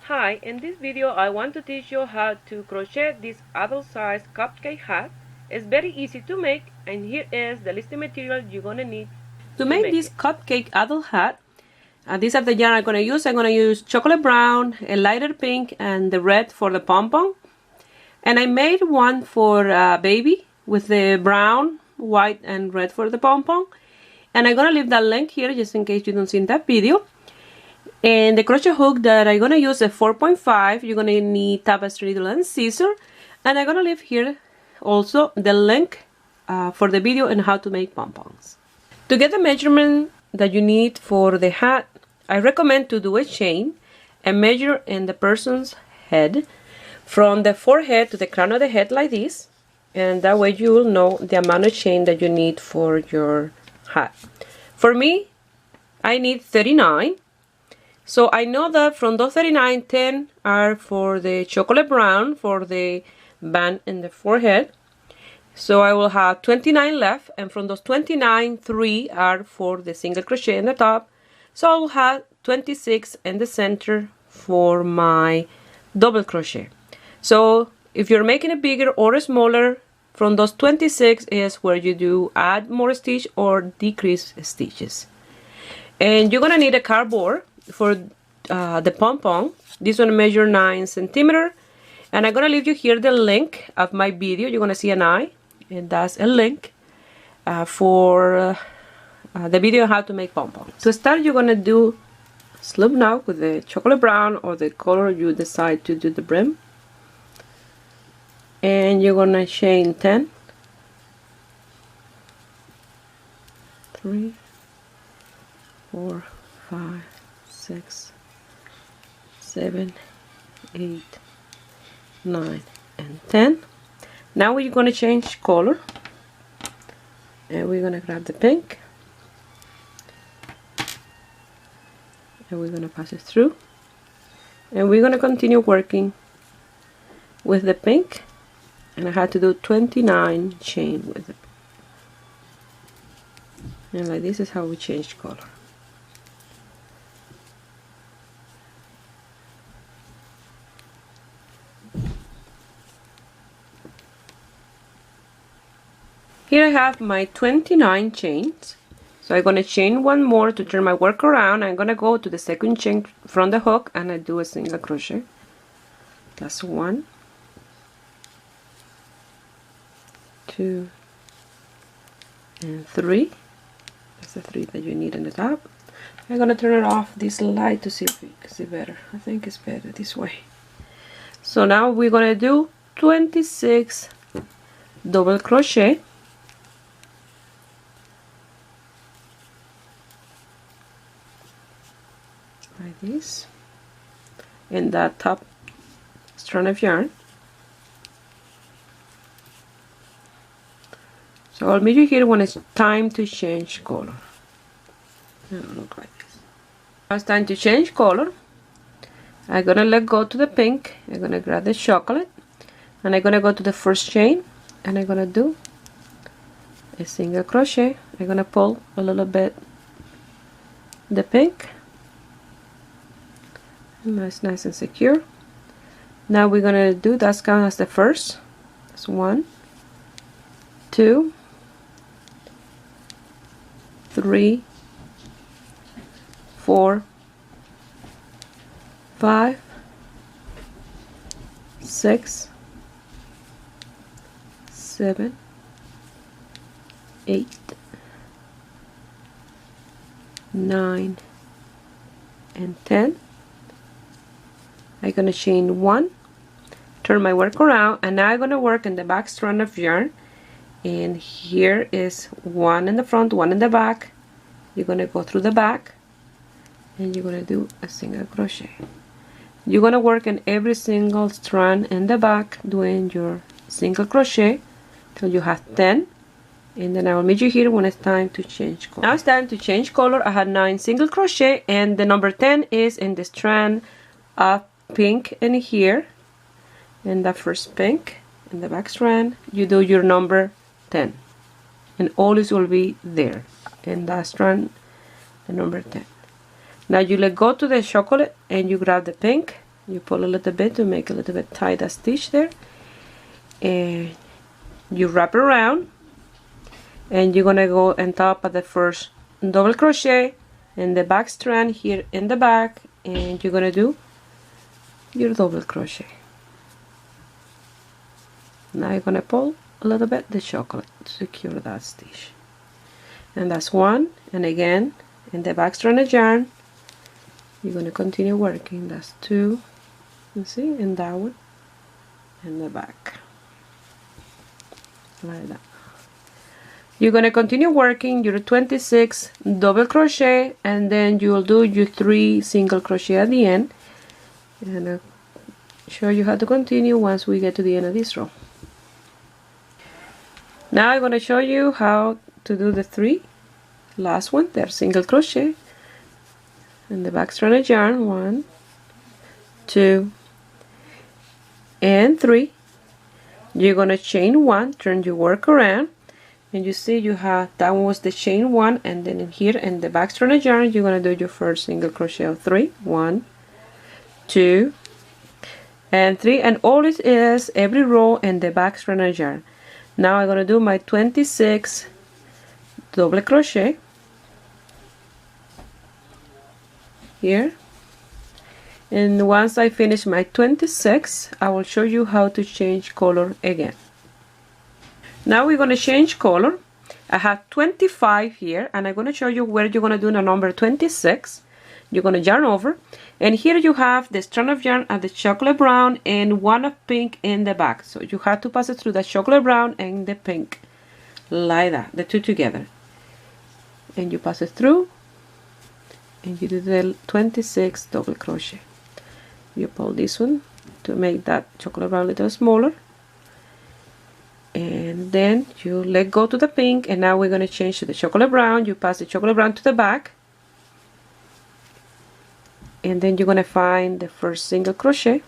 Hi, in this video I want to teach you how to crochet this adult size cupcake hat. It's very easy to make, and here is the list of material you're gonna need to make this cupcake adult hat. These are the yarn I'm gonna use. I'm gonna use chocolate brown, a lighter pink, and the red for the pom-pom. And I made one for baby with the brown, white, and red for the pom-pom. And I'm gonna leave that link here just in case you don't see that video. And the crochet hook that I'm gonna use is 4.5. You're gonna need tapestry needle and scissor. And I'm gonna leave here also the link for the video on how to make pom-poms. To get the measurement that you need for the hat, I recommend to do a chain and measure in the person's head from the forehead to the crown of the head like this, and that way you will know the amount of chain that you need for your hat. For me, I need 39. So I know that from those 39, 10 are for the chocolate brown for the band in the forehead. So I will have 29 left, and from those 29, 3 are for the single crochet in the top. So I will have 26 in the center for my double crochet. So if you're making it bigger or smaller, from those 26 is where you do add more stitch or decrease stitches. And you're gonna need a cardboard for the pom-pom. This one measure 9 centimeters, and I'm gonna leave you here the link of my video. You're gonna see an eye, and that's a link for the video on how to make pom-poms. To start, you're gonna do slip knot with the chocolate brown or the color you decide to do the brim, and you're gonna chain 10, 3, 4, 5, 6, 7, 8, 9, and 10. Now we're going to change color, and we're going to grab the pink, and we're going to pass it through, and we're going to continue working with the pink, and I had to do 29 chain with it. And like this is how we change color. Here I have my 29 chains. So I'm going to chain one more to turn my work around. I'm going to go to the second chain from the hook, and I do a single crochet. That's 1, 2, and 3. That's the 3 that you need on the top. I'm going to turn it off this light to see if you can see better. I think it's better this way. So now we're going to do 26 double crochet. Like this, in that top strand of yarn. So I'll meet you here when it's time to change color. It'll look like this. Now it's time to change color. I'm gonna let go to the pink. I'm gonna grab the chocolate, and I'm gonna go to the first chain, and I'm gonna do a single crochet. I'm gonna pull a little bit the pink. That's nice and secure. Now we're gonna do that's count as the first. That's 1, 2, 3, 4, 5, 6, 7, 8, 9, and 10. I'm going to chain 1, turn my work around, and now I'm going to work in the back strand of yarn. And here is 1 in the front, 1 in the back. You're going to go through the back, and you're going to do a single crochet. You're going to work in every single strand in the back doing your single crochet till you have 10, and then I will meet you here when it's time to change color. Now it's time to change color. I had 9 single crochet, and the number 10 is in the strand of pink in here, in the first pink in the back strand. You do your number 10, and always will be there in that strand, the number 10. Now you let go to the chocolate, and you grab the pink, You pull a little bit to make a little bit tight a stitch there, and you wrap it around, and you're gonna go on top of the first double crochet in the back strand here in the back, and you're gonna do your double crochet. Now you're gonna pull a little bit the chocolate to secure that stitch, and that's one. And again in the back strand of yarn you're gonna continue working. That's two, you see, and that one in the back like that. You're gonna continue working your 26 double crochet, and then you'll do your 3 single crochet at the end, and I'll show you how to continue once we get to the end of this row. Now I'm gonna show you how to do the 3 last one. They're single crochet in the back strand of yarn, 1, 2, and 3. You're gonna chain 1, turn your work around, and you see you have, that one was the chain 1, and then in here in the back strand of yarn you're gonna do your first single crochet of 3, 1, 2, and 3, and all it is every row in the back strand of yarn. Now I'm gonna do my 26 double crochet here, and once I finish my 26 I will show you how to change color again. Now we're going to change color. I have 25 here, and I'm going to show you where you're going to do the number 26. You're going to yarn over, and here you have the strand of yarn of the chocolate brown and one of pink in the back, so you have to pass it through the chocolate brown and the pink like that, the two together, and you pass it through and you do the 26 double crochet. You pull this one to make that chocolate brown a little smaller, and then you let go to the pink, and now we're going to change to the chocolate brown. You pass the chocolate brown to the back, and then you're going to find the first single crochet.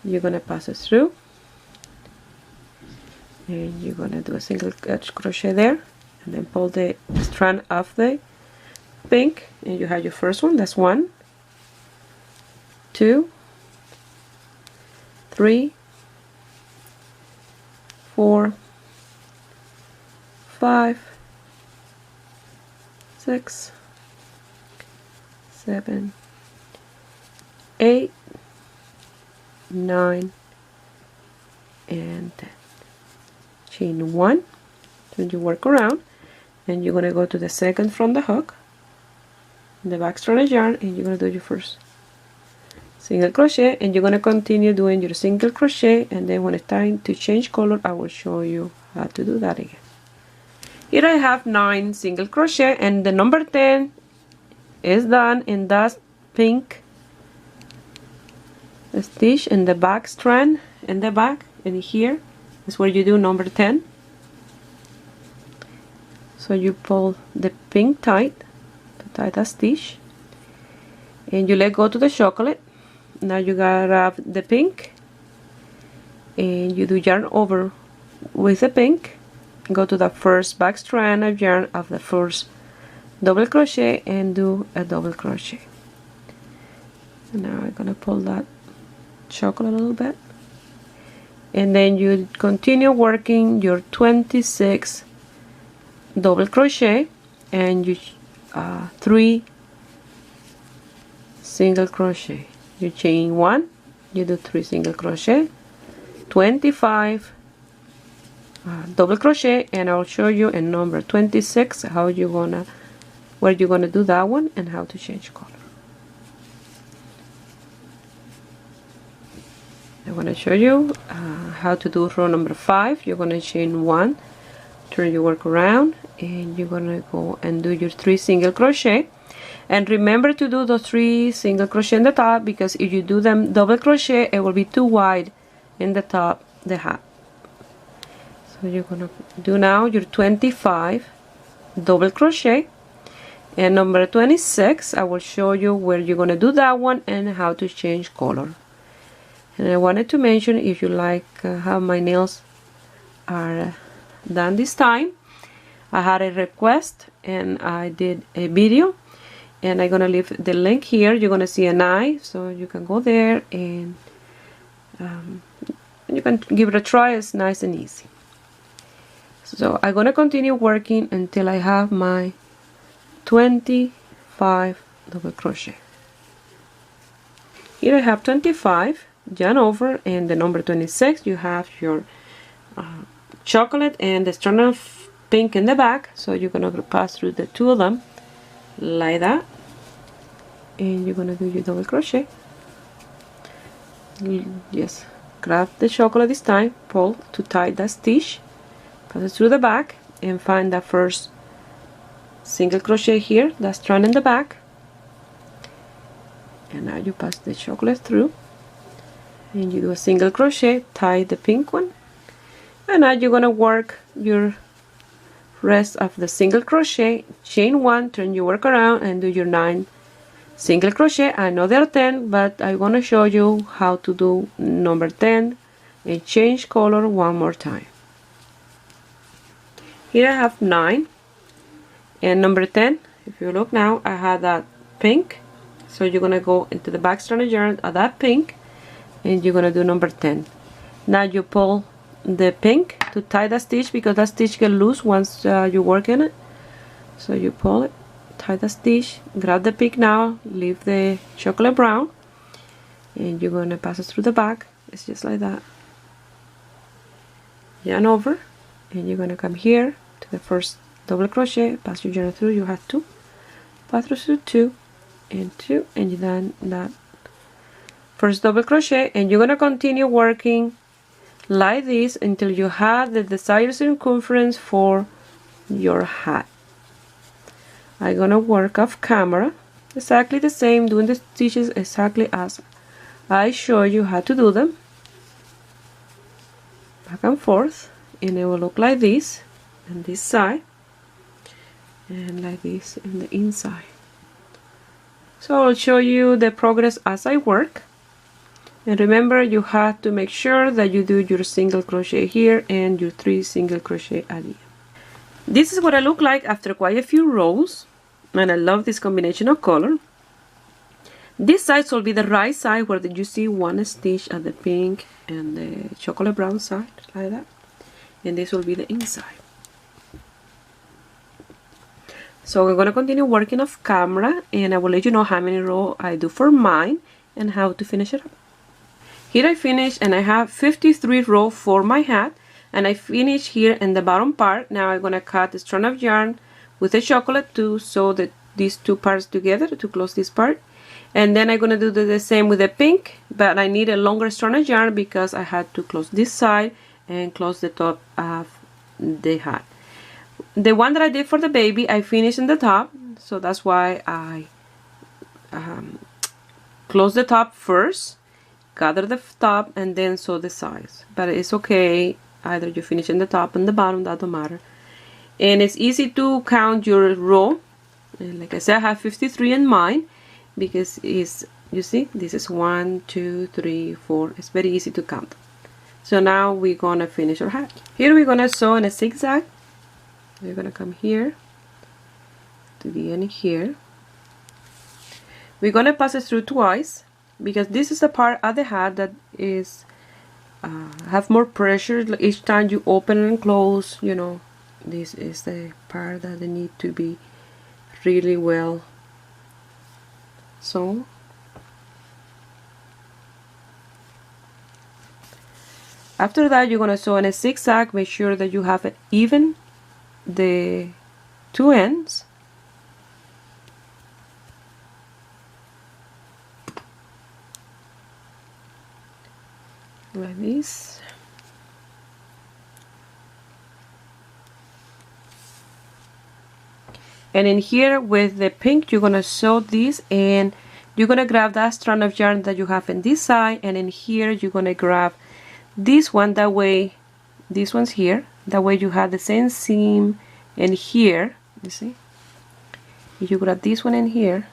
You're going to pass it through, and you're going to do a single crochet there, and then pull the strand of the pink, and you have your first one. That's 1, 2, 3, 4, 5, 6, 7, 8, 9, and 10. Chain 1, turn your work around, and you're going to go to the second from the hook in the back strand of yarn, and you're going to do your first single crochet, and you're going to continue doing your single crochet, and then when it's time to change color I will show you how to do that again. Here I have 9 single crochet, and the number 10 is done in that pink stitch in the back strand in the back, and here is where you do number 10. So you pull the pink tight to tie that stitch, and you let go to the chocolate. Now you gotta grab the pink, and you do yarn over with the pink, go to the first back strand of yarn of the first double crochet, and do a double crochet. And now I'm gonna pull that chocolate a little bit, and then you continue working your 26 double crochet, and you 3 single crochet. You chain 1, you do 3 single crochet, 25 double crochet, and I'll show you in number 26 how you're gonna, where you're gonna do that one and how to change color. I want to show you how to do row number 5. You're gonna chain 1, turn your work around, and you're gonna go and do your 3 single crochet. And remember to do those 3 single crochet in the top, because if you do them double crochet it will be too wide in the top the hat. So you're gonna do now your 25 double crochet, and number 26 I will show you where you're gonna do that one and how to change color. And I wanted to mention, if you like how my nails are done this time, I had a request and I did a video. and I'm gonna leave the link here. You're gonna see an eye, so you can go there and you can give it a try. It's nice and easy. So I'm gonna continue working until I have my 25 double crochet. Here I have 25 yarn over, and the number 26 you have your chocolate and the strand of pink in the back. So you're gonna pass through the two of them like that, and you're gonna do your double crochet. Yes, grab the chocolate this time, pull to tie that stitch, pass it through the back, and find that first single crochet here, that strand in the back, and now you pass the chocolate through and you do a single crochet, tie the pink one, and now you're gonna work your rest of the single crochet, chain one, turn your work around and do your 9 single crochet. I know there are 10, but I want to show you how to do number 10 and change color one more time. Here I have 9 and number 10. If you look now, I have that pink, so you're gonna go into the back strand of yarn of that pink and you're gonna do number 10. Now you pull the pink to tie that stitch, because that stitch get loose once you work in it. So you pull it, tie the stitch, grab the pink now, leave the chocolate brown, and you're gonna pass it through the back. It's just like that. Yarn over, and you're gonna come here to the first double crochet, pass your yarn through. You have 2, pass through 2 and 2, and you done that first double crochet, and you're gonna continue working like this until you have the desired circumference for your hat. I'm gonna work off camera exactly the same, doing the stitches exactly as I show you how to do them, back and forth, and it will look like this on this side and like this in the inside. So I'll show you the progress as I work. And remember, you have to make sure that you do your single crochet here and your 3 single crochet at the end. This is what I look like after quite a few rows, and I love this combination of color. This side will be the right side where you see one stitch at the pink and the chocolate brown side, like that, and this will be the inside. So we're going to continue working off camera, and I will let you know how many rows I do for mine and how to finish it up. Here I finished, and I have 53 rows for my hat, and I finished here in the bottom part. Now I'm going to cut a strand of yarn with the chocolate to sew these two parts together to close this part, and then I'm going to do the same with the pink, but I need a longer strand of yarn because I had to close this side and close the top of the hat. The one that I did for the baby, I finished in the top, so that's why I close the top first, gather the top, and then sew the sides. But it's okay, either you finish in the top and the bottom, that don't matter. And it's easy to count your row, and like I said, I have 53 in mine because it's, you see, this is 1 2 3 4. It's very easy to count. So now we're gonna finish our hat. Here we're gonna sew in a zigzag. We're gonna come here to the end here. We're gonna pass it through twice because this is the part of the hat that is have more pressure each time you open and close. You know, this is the part that they need to be really well sewn. After that, you're gonna sew in a zigzag. Make sure that you have it even the two ends. Like this. And in here with the pink, you're gonna sew this, and you're gonna grab that strand of yarn that you have in this side, and in here you're gonna grab this one. That way, this one's here. That way you have the same seam in here. You see? You grab this one in here,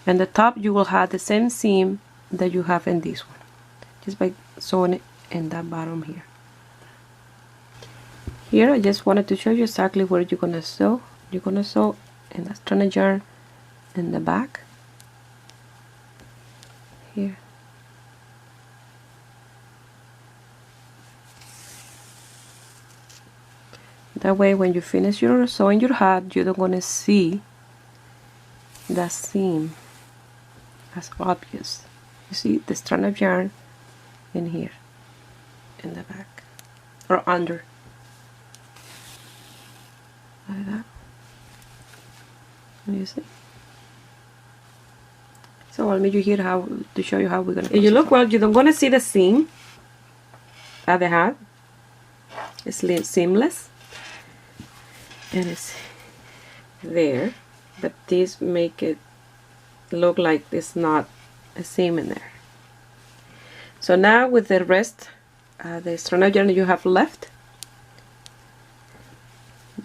and the top you will have the same seam that you have in this one, just by sewing it in that bottom here. Here I just wanted to show you exactly where you're gonna sew. You're gonna sew in that strand of yarn in the back here. That way when you finish your sewing your hat, you're not going to see the seam as obvious. You see the strand of yarn in here, in the back, or under, like that. You see? So I'll meet you here to show you how we're gonna. If you look well, you're gonna see the seam at the hat. It's seamless, and it's there, but these make it look like it's not a seam in there. So now with the rest, the strand of yarn you have left,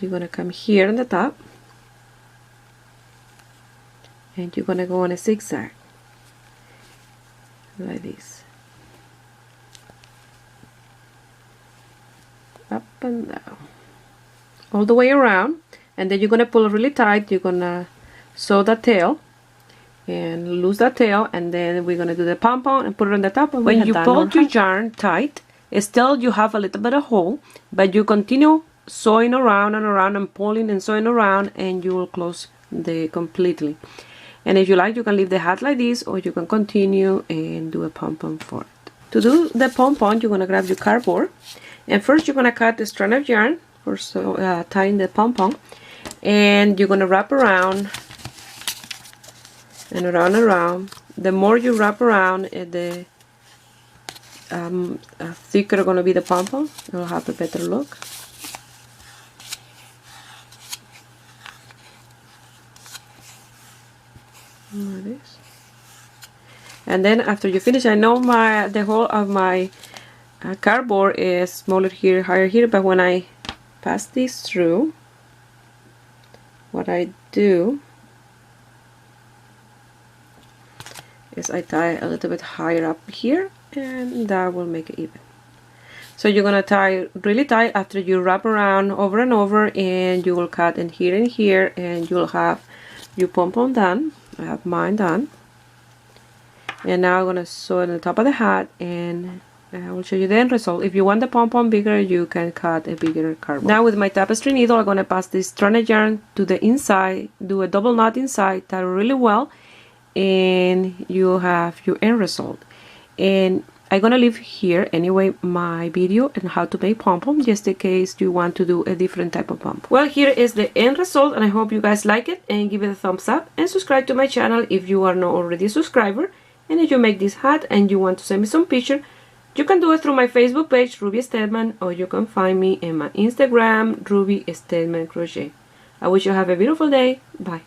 you're gonna come here on the top, and you're gonna go on a zigzag like this, up and down, all the way around, and then you're gonna pull really tight. You're gonna sew the tail and lose that tail, and then we're gonna do the pom-pom and put it on the top. And when you pull your yarn tight, still you have a little bit of hole, but you continue sewing around and around and pulling and sewing around, and you will close the completely. And if you like, you can leave the hat like this, or you can continue and do a pom-pom for it. To do the pom-pom, you're gonna grab your cardboard, and first you're gonna cut the strand of yarn for tying the pom-pom, and you're gonna wrap around and around and around. The more you wrap around, the thicker gonna be the pom-pom. It'll have a better look. Like this. And then after you finish, I know the whole of my cardboard is smaller here, higher here, but when I pass this through, what I do is I tie a little bit higher up here, and that will make it even. So you're gonna tie really tight after you wrap around over and over, and you will cut in here, and you'll have your pom-pom done. I have mine done, and now I'm gonna sew it on the top of the hat, and I will show you the end result. If you want the pom-pom bigger, you can cut a bigger cardboard. Now with my tapestry needle, I'm gonna pass this strand of yarn to the inside, do a double knot inside, tie it really well, and you have your end result. And I'm gonna leave here anyway my video on how to make pom-pom, just in case you want to do a different type of pom-pom. Well, here is the end result, and I hope you guys like it, and give it a thumbs up, and subscribe to my channel if you are not already a subscriber. And if you make this hat and you want to send me some picture, you can do it through my Facebook page, Ruby Stedman, or you can find me in my Instagram, Ruby Stedman Crochet. I wish you have a beautiful day. Bye.